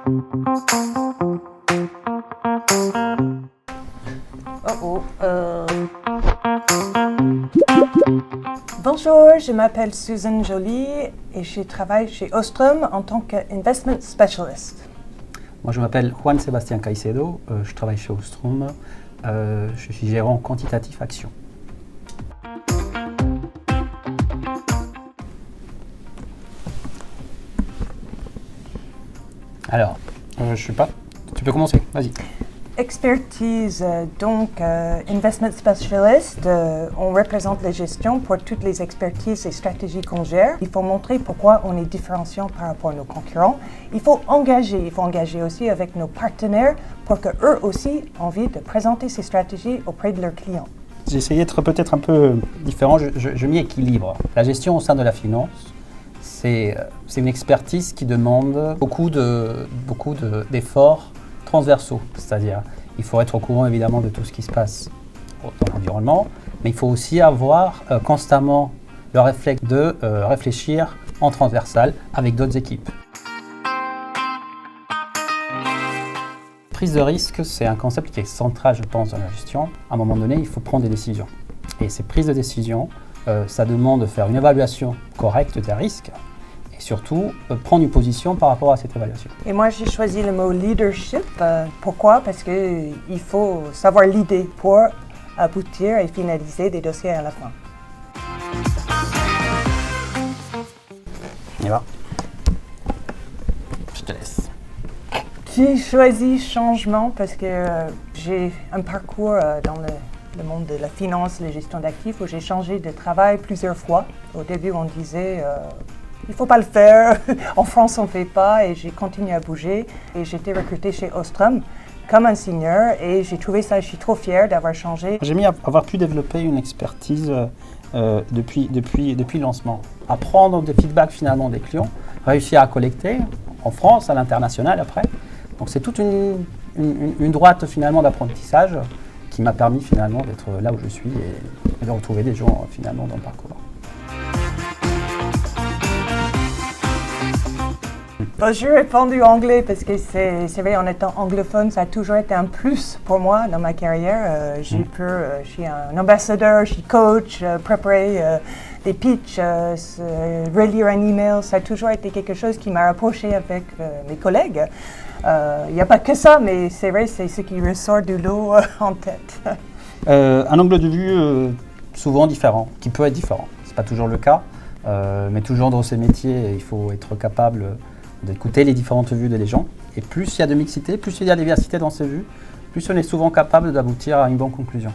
Bonjour, je m'appelle Susan Joly et je travaille chez Ostrom en tant qu'investment specialist. Moi, je m'appelle Juan Sebastián Caicedo, je travaille chez Ostrom, je suis gérant quantitatif action. Alors, je sais pas, tu peux commencer, vas-y. Expertise, investment specialist, on représente les gestions pour toutes les expertises et stratégies qu'on gère. Il faut montrer pourquoi on est différenciant par rapport à nos concurrents. Il faut engager aussi avec nos partenaires pour qu'eux aussi aient envie de présenter ces stratégies auprès de leurs clients. J'ai essayé d'être peut-être un peu différent, je m'y équilibre. La gestion au sein de la finance, c'est une expertise qui demande beaucoup d'efforts transversaux, c'est-à-dire il faut être au courant évidemment de tout ce qui se passe dans l'environnement, mais il faut aussi avoir constamment le réflexe de réfléchir en transversal avec d'autres équipes. Prise de risque, c'est un concept qui est central, je pense, dans la gestion. À un moment donné, il faut prendre des décisions. Et ces prises de décision, ça demande de faire une évaluation correcte des risques, et surtout prendre une position par rapport à cette évaluation. Et moi, j'ai choisi le mot leadership. Pourquoi? Parce qu'il faut savoir l'idée pour aboutir et finaliser des dossiers à la fin. On y va. Je te laisse. J'ai choisi changement parce que j'ai un parcours dans le monde de la finance, la gestion d'actifs, où j'ai changé de travail plusieurs fois. Au début, on disait il ne faut pas le faire, en France on ne fait pas, et j'ai continué à bouger. Et j'ai été recrutée chez Ostrom comme un senior, et j'ai trouvé ça, je suis trop fière d'avoir changé. J'ai avoir pu développer une expertise depuis le lancement. Apprendre des feedbacks finalement des clients, réussir à collecter en France, à l'international après. Donc c'est toute une droite finalement d'apprentissage qui m'a permis finalement d'être là où je suis et de retrouver des gens finalement dans le parcours. Bon, j'ai répondu anglais parce que c'est vrai, en étant anglophone, ça a toujours été un plus pour moi dans ma carrière. Je suis un ambassadeur, je suis coach, préparer des pitchs, relire un email, ça a toujours été quelque chose qui m'a rapproché avec mes collègues. Il n'y a pas que ça, mais c'est vrai, c'est ce qui ressort du lot en tête. Un angle de vue souvent différent, qui peut être différent. Ce n'est pas toujours le cas, mais toujours dans ces métiers, il faut être capable d'écouter les différentes vues des gens. Et plus il y a de mixité, plus il y a de diversité dans ces vues, plus on est souvent capable d'aboutir à une bonne conclusion.